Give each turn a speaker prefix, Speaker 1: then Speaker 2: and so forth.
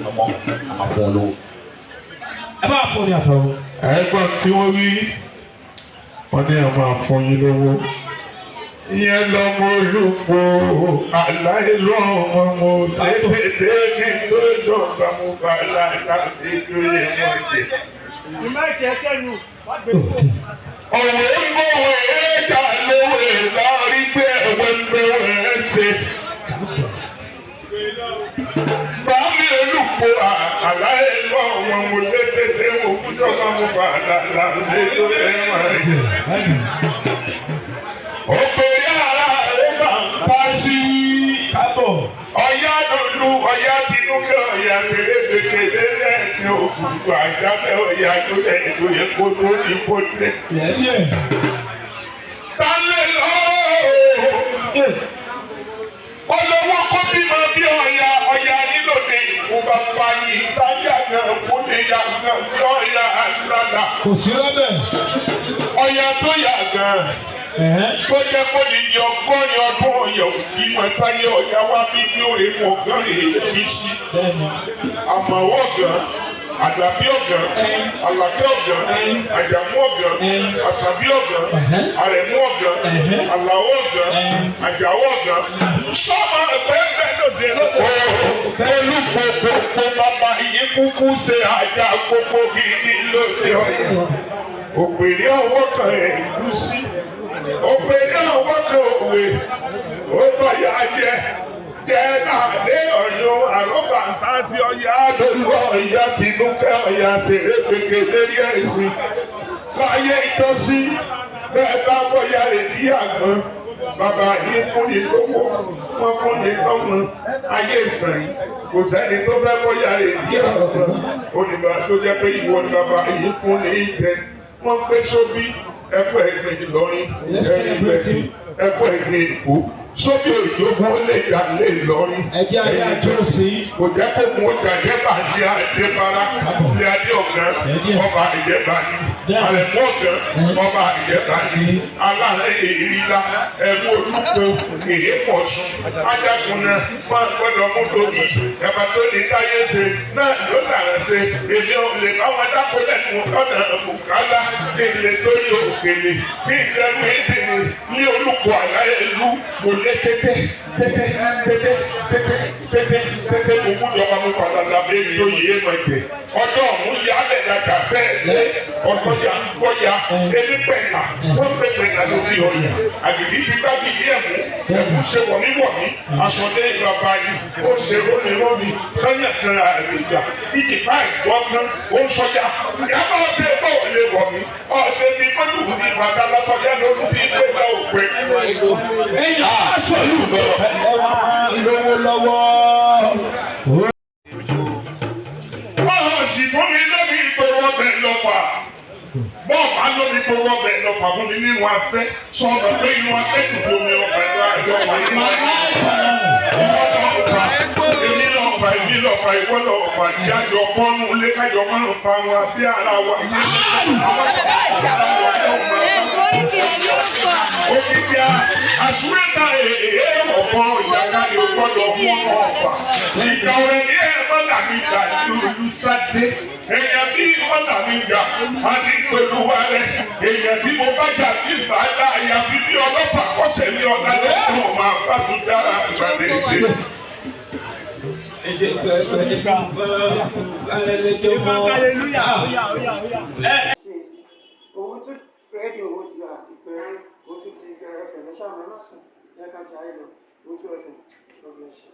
Speaker 1: ọmọ àfọ̀n ló.
Speaker 2: ẹ bá fún ní àtọwọ́.
Speaker 3: ẹ̀gbọ́n tí wọ́n wí wọ́n ní ẹ̀ máa fún yín lówó. ìyẹn lọ́mọ olùkọ́ aláìlọ́ ọmọ tètè ní tó dọ̀gba mo bá láìka ètò yẹn wọ́n jẹ.
Speaker 4: ìmáìkì ẹsẹ̀ nù.
Speaker 3: ọ̀wé ń bọ̀ wẹ̀ ẹ́ dà lówó ẹ̀ lárí pé ẹ̀wẹ̀ ń bẹ̀ wẹ̀ ẹ́ ṣe. Bámi olùkọ́ aláìlọ́ ọmọ mo tètè mo kú dọ̀gba mo bá láìka ètò yẹn wọ́n jẹ. Òpèrè ara rẹ̀ bá ń ká sí kábọ̀. Ọ̀yá lòlú ọ̀yá tinúkẹ́ ọ̀yá fèrèfèrè lẹ́sìn òfurufú àjábẹ́ ọ̀yá tó lẹ́yìn tó yẹ kó tó ní kó lẹ̀. Tálẹ̀ lọ́wọ́ olówó kó bímọ bí ọ̀yá nílòdì ìkú bàbá yìí táyà náà kó lè yà náà bí ọ̀yá àṣàlà.
Speaker 2: Kò sí lọ́bẹ̀.
Speaker 3: Ọ̀yá tó yà gan. Tó jẹ́ kó ní ní ọgọ́rin ọdún ọ̀yọ̀ ìmọ̀ sáyé ọ̀yá wá bí ní òye mọ̀ ọgọ́rin èyí sí. Àmọ̀wọ́ ọ̀gán, àdàbí ọ̀gán, àlàkẹ́ ọ̀gán, àjàmú ọ̀gán, àṣàbí ọ̀gán, àrẹ̀mú ọ̀gán, àlàwọ̀ ọ̀gán, àjàwọ̀ ọ̀gán. Sọ́mọ ẹgbẹ́ lòdì lọ́wọ́. Olùkókó bàbá iye kúkú ṣe àjà gbogbo gidi lóde ọ̀yà. Òpèrè ọwọ́ kan ẹ̀ ìlú sí. Òpèrè ọwọ́ kan òwe. Ó báyà jẹ́ láàdé ọ̀yọ́ àrọ́bà tàbí ọ̀yà lọ́wọ́ ọ̀yà tìlúkẹ́ ọ̀yà ṣeré pété lérí ẹ̀sìn. Láyé ìtọ́sí bẹ́ẹ̀ bá bọ́yá rẹ̀ ní àgbọn. Bàbá yìí fún ni lówó, wọ́n fún ni lọ́mọ. Ayé ìsàn yìí kò sẹ́ni tó fẹ́ bọ́yá rẹ̀ ní àgbọn. Onígbà tó jẹ́ pé ìwọ ni bàbá yìí fún ní ìjẹ. Wọ́n pé sóbí ẹ̀kọ́ ẹ̀gbìn Ìlọrin, ẹ̀yìn bẹ̀rẹ̀ ẹ̀kọ́ ẹ̀gbìn Èkó. Sóbí òjòkó lè jà lè lọrin.
Speaker 2: Ẹjẹ́ ayé àjọ sí.
Speaker 3: Kò jẹ́ kó mú jàjẹ́ bá ní Adébára, ní Adé ọ̀gán, ọba Ìjẹ̀bá ní. Àrẹ̀mú ọ̀gán, ọba Ìjẹ̀bá ní. Alárẹ̀ ìrìlá, ẹ̀mú olùkọ́, èyí pọ̀ sùn. Ajagun náà máa gbọ́dọ̀ mú tóbi. Ẹ̀bà tó ní táyé ṣe náà ló dàrẹ́ ṣe. Èmi ò lè bá wọn dákó lẹ́kùn lọ́nà bùkálá. Èlé tó ní òkèlè. Kí ìdẹ́rù ìdíni ní olùkọ́ àlàyé ìlú kò lé tètè gbogbo ìjọba mi padà lábẹ́ ìjọ yìí mọ̀ ẹ̀jẹ̀. Ọjọ́ ọ̀hún yà á lẹ̀ dàgbà fẹ́ẹ̀ ọ̀tọ̀ yà ń gbọ́ ya ẹni pẹ̀lá wọ́n pẹ̀ pẹ̀lá lórí ọ̀yà. Àgbègbè ti bá gidi ẹ̀mú ṣe wọ̀mí aṣọ̀dé ìbàbá yìí ó ṣe rónìrónì sọ́yà kan àgbègbà ìdìbà ìgbọ́gbọ́n ó ń sọ́jà. Ìyábọ̀ ọ̀sẹ̀ bọ̀ lè wọ̀mí ọ̀sẹ̀ ní pẹ̀lú ìbàdàn lọ́sọ̀yà lórí fi gbé bá òpè. Bọ́ọ̀lù sì fún mi lómi ìgboro ọbẹ̀ lọ́pàá. Bọ́ọ̀lù á lómi ìgboro ọbẹ̀ lọ́pàá fún mi nínú abẹ́. Sọ̀rọ̀ pé inú abẹ́ dùdú omi ọ̀pá ìlú àjọ wà nínú èmi lọ́pàá èmi lọ́pàá ìwọ lọ́pàá ìyájọ pọ́nú ilé kájọ máa ń fa wọn bí ara wa. Òkìkí àṣúrẹ́ta èèyàn ọ̀pọ̀ ìyàkadì ọgbọ́dọ̀ mú ọmọ ọ̀pá. Ìgbà ọ̀rẹ́ ní ẹ̀ẹ́dọ́là mi gbà lóru sáde. Èèyàn bí ọ̀là mi gbà á ní pẹ̀lú wa rẹ̀. Èèyàn tí mo bá jà bí bàálà àyàfi bí ọlọ́pàá kọ́sẹ̀ ní ọ̀la lẹ́yìn ọmọ àbáṣu dára àgbàdo èdè.
Speaker 5: Owó tó rédí owó ti yà àti pé owó tó ti fẹ́ ẹ̀fẹ̀ lẹ́sàmọ́ ẹ̀ má sùn yẹ ká jà ẹ̀ lọ owó tó ẹ̀fẹ̀ lọ́gbẹ̀ẹ́sì.